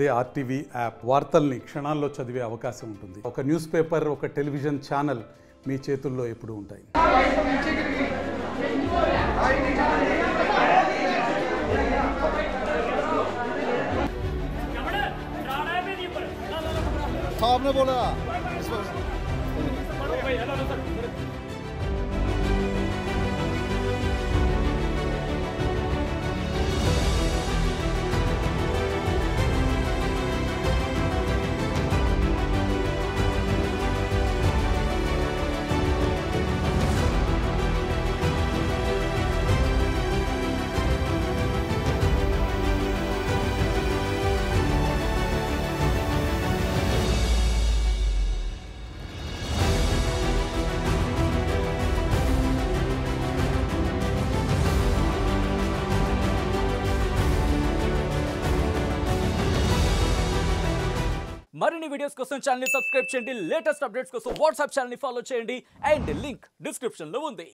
అదే RTV app వార్తల్ని క్షణాల్లో చదివే అవకాశం ఉంటుంది. ఒక న్యూస్ పేపర్, ఒక టెలివిజన్ ఛానల్ మీ చేతుల్లో ఎప్పుడూ ఉంటాయి. आपने बोला మరిన్ని వీడియోస్ కోసం ఛానల్ ని సబ్స్క్రైబ్ చేయండి. లేటెస్ట్ అప్డేట్స్ కోసం వాట్సాప్ ఛానల్ ని ఫాలో చేయండి. అండ్ లింక్ డిస్క్రిప్షన్ లో ఉంది.